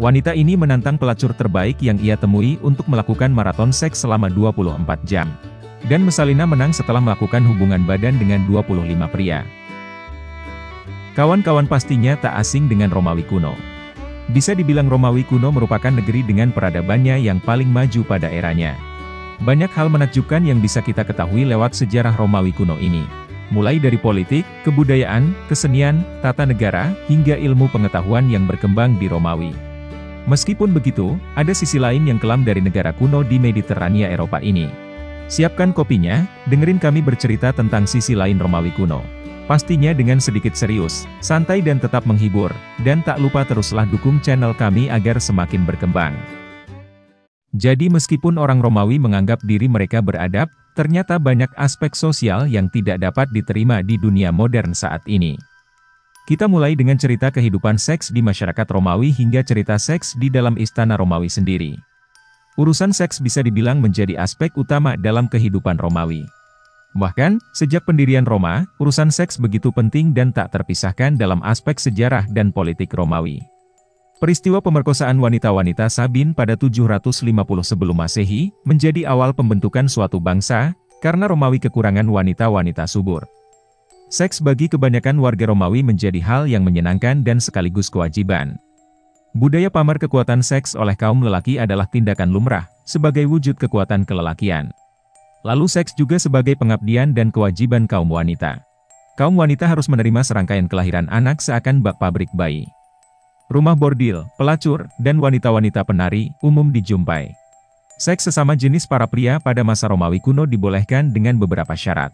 Wanita ini menantang pelacur terbaik yang ia temui untuk melakukan maraton seks selama 24 jam. Dan Messalina menang setelah melakukan hubungan badan dengan 25 pria. Kawan-kawan pastinya tak asing dengan Romawi kuno. Bisa dibilang Romawi kuno merupakan negeri dengan peradabannya yang paling maju pada eranya. Banyak hal menakjubkan yang bisa kita ketahui lewat sejarah Romawi kuno ini. Mulai dari politik, kebudayaan, kesenian, tata negara, hingga ilmu pengetahuan yang berkembang di Romawi. Meskipun begitu, ada sisi lain yang kelam dari negara kuno di Mediterania Eropa ini. Siapkan kopinya, dengerin kami bercerita tentang sisi lain Romawi kuno. Pastinya dengan sedikit serius, santai dan tetap menghibur, dan tak lupa teruslah dukung channel kami agar semakin berkembang. Jadi meskipun orang Romawi menganggap diri mereka beradab, ternyata banyak aspek sosial yang tidak dapat diterima di dunia modern saat ini. Kita mulai dengan cerita kehidupan seks di masyarakat Romawi hingga cerita seks di dalam istana Romawi sendiri. Urusan seks bisa dibilang menjadi aspek utama dalam kehidupan Romawi. Bahkan, sejak pendirian Roma, urusan seks begitu penting dan tak terpisahkan dalam aspek sejarah dan politik Romawi. Peristiwa pemerkosaan wanita-wanita Sabin pada 750 sebelum Masehi, menjadi awal pembentukan suatu bangsa, karena Romawi kekurangan wanita-wanita subur. Seks bagi kebanyakan warga Romawi menjadi hal yang menyenangkan dan sekaligus kewajiban. Budaya pamer kekuatan seks oleh kaum lelaki adalah tindakan lumrah, sebagai wujud kekuatan kelelakian. Lalu seks juga sebagai pengabdian dan kewajiban kaum wanita. Kaum wanita harus menerima serangkaian kelahiran anak seakan bak pabrik bayi. Rumah bordil, pelacur, dan wanita-wanita penari, umum dijumpai. Seks sesama jenis para pria pada masa Romawi kuno dibolehkan dengan beberapa syarat.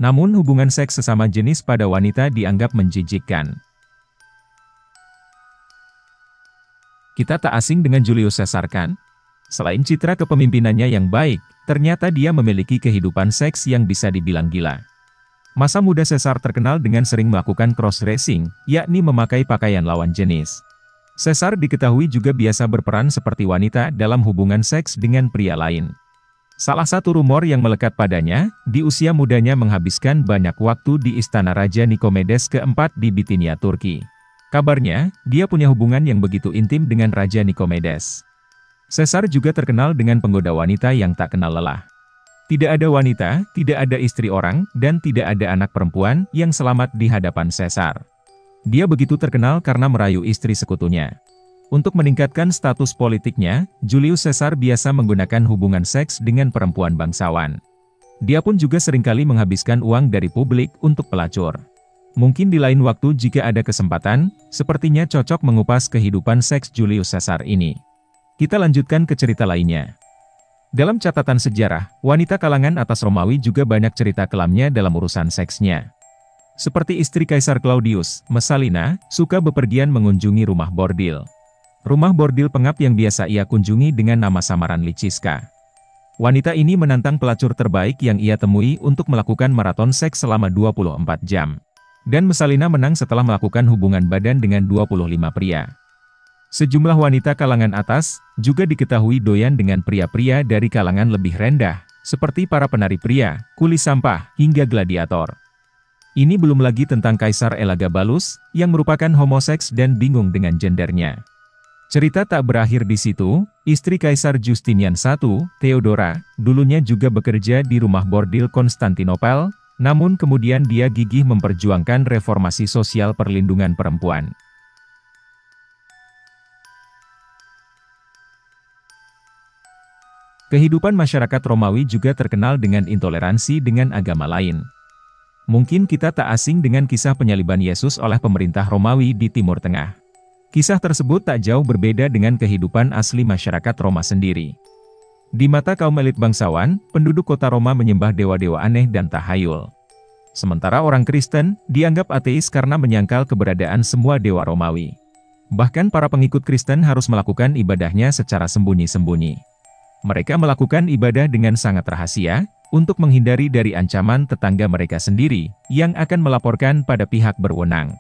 Namun hubungan seks sesama jenis pada wanita dianggap menjijikkan. Kita tak asing dengan Julius Caesar kan? Selain citra kepemimpinannya yang baik, ternyata dia memiliki kehidupan seks yang bisa dibilang gila. Masa muda Caesar terkenal dengan sering melakukan cross-dressing, yakni memakai pakaian lawan jenis. Caesar diketahui juga biasa berperan seperti wanita dalam hubungan seks dengan pria lain. Salah satu rumor yang melekat padanya, di usia mudanya menghabiskan banyak waktu di istana Raja Nikomedes keempat di Bitinia, Turki. Kabarnya, dia punya hubungan yang begitu intim dengan Raja Nikomedes. Caesar juga terkenal dengan penggoda wanita yang tak kenal lelah. Tidak ada wanita, tidak ada istri orang, dan tidak ada anak perempuan yang selamat di hadapan Caesar. Dia begitu terkenal karena merayu istri sekutunya. Untuk meningkatkan status politiknya, Julius Caesar biasa menggunakan hubungan seks dengan perempuan bangsawan. Dia pun juga seringkali menghabiskan uang dari publik untuk pelacur. Mungkin di lain waktu jika ada kesempatan, sepertinya cocok mengupas kehidupan seks Julius Caesar ini. Kita lanjutkan ke cerita lainnya. Dalam catatan sejarah, wanita kalangan atas Romawi juga banyak cerita kelamnya dalam urusan seksnya. Seperti istri Kaisar Claudius, Messalina, suka bepergian mengunjungi rumah bordil. Rumah bordil pengap yang biasa ia kunjungi dengan nama samaran Lyciska. Wanita ini menantang pelacur terbaik yang ia temui untuk melakukan maraton seks selama 24 jam. Dan Messalina menang setelah melakukan hubungan badan dengan 25 pria. Sejumlah wanita kalangan atas, juga diketahui doyan dengan pria-pria dari kalangan lebih rendah, seperti para penari pria, kuli sampah, hingga gladiator. Ini belum lagi tentang Kaisar Elagabalus, yang merupakan homoseks dan bingung dengan gendernya. Cerita tak berakhir di situ, istri Kaisar Justinian I, Theodora, dulunya juga bekerja di rumah bordil Konstantinopel, namun kemudian dia gigih memperjuangkan reformasi sosial perlindungan perempuan. Kehidupan masyarakat Romawi juga terkenal dengan intoleransi dengan agama lain. Mungkin kita tak asing dengan kisah penyaliban Yesus oleh pemerintah Romawi di Timur Tengah. Kisah tersebut tak jauh berbeda dengan kehidupan asli masyarakat Roma sendiri. Di mata kaum elit bangsawan, penduduk kota Roma menyembah dewa-dewa aneh dan tahayul. Sementara orang Kristen, dianggap ateis karena menyangkal keberadaan semua dewa Romawi. Bahkan para pengikut Kristen harus melakukan ibadahnya secara sembunyi-sembunyi. Mereka melakukan ibadah dengan sangat rahasia, untuk menghindari dari ancaman tetangga mereka sendiri, yang akan melaporkan pada pihak berwenang.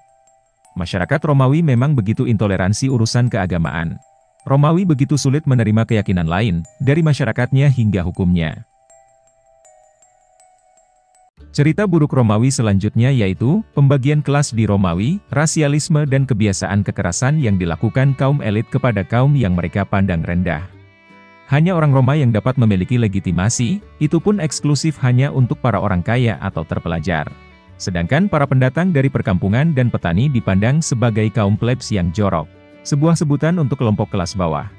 Masyarakat Romawi memang begitu intoleransi urusan keagamaan. Romawi begitu sulit menerima keyakinan lain, dari masyarakatnya hingga hukumnya. Cerita buruk Romawi selanjutnya yaitu, pembagian kelas di Romawi, rasialisme dan kebiasaan kekerasan yang dilakukan kaum elit kepada kaum yang mereka pandang rendah. Hanya orang Roma yang dapat memiliki legitimasi, itu pun eksklusif hanya untuk para orang kaya atau terpelajar. Sedangkan para pendatang dari perkampungan dan petani dipandang sebagai kaum plebs yang jorok. Sebuah sebutan untuk kelompok kelas bawah.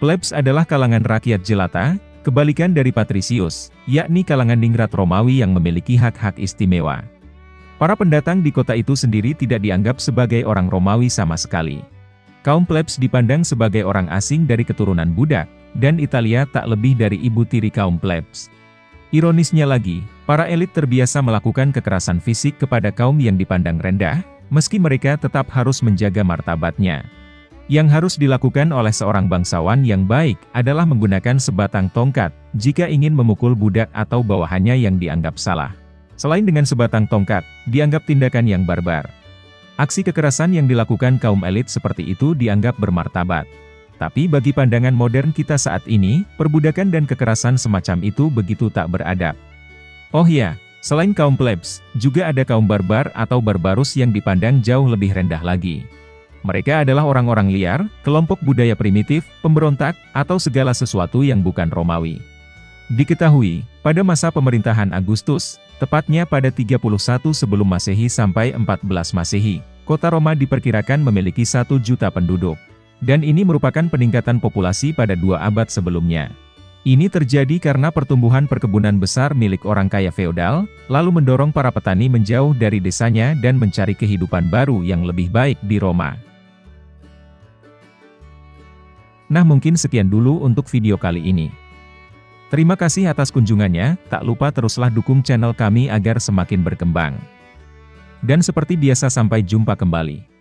Plebs adalah kalangan rakyat jelata, kebalikan dari patrisius, yakni kalangan ningrat Romawi yang memiliki hak-hak istimewa. Para pendatang di kota itu sendiri tidak dianggap sebagai orang Romawi sama sekali. Kaum plebs dipandang sebagai orang asing dari keturunan budak, dan Italia tak lebih dari ibu tiri kaum plebs. Ironisnya lagi, para elit terbiasa melakukan kekerasan fisik kepada kaum yang dipandang rendah, meski mereka tetap harus menjaga martabatnya. Yang harus dilakukan oleh seorang bangsawan yang baik adalah menggunakan sebatang tongkat jika ingin memukul budak atau bawahannya yang dianggap salah. Selain dengan sebatang tongkat, dianggap tindakan yang barbar. Aksi kekerasan yang dilakukan kaum elit seperti itu dianggap bermartabat. Tapi bagi pandangan modern kita saat ini, perbudakan dan kekerasan semacam itu begitu tak beradab. Oh ya, selain kaum plebs, juga ada kaum barbar atau barbarus yang dipandang jauh lebih rendah lagi. Mereka adalah orang-orang liar, kelompok budaya primitif, pemberontak, atau segala sesuatu yang bukan Romawi. Diketahui, pada masa pemerintahan Agustus, tepatnya pada 31 sebelum Masehi sampai 14 Masehi, kota Roma diperkirakan memiliki 1 juta penduduk. Dan ini merupakan peningkatan populasi pada 2 abad sebelumnya. Ini terjadi karena pertumbuhan perkebunan besar milik orang kaya feodal, lalu mendorong para petani menjauh dari desanya dan mencari kehidupan baru yang lebih baik di Roma. Nah mungkin sekian dulu untuk video kali ini. Terima kasih atas kunjungannya, tak lupa teruslah dukung channel kami agar semakin berkembang. Dan seperti biasa sampai jumpa kembali.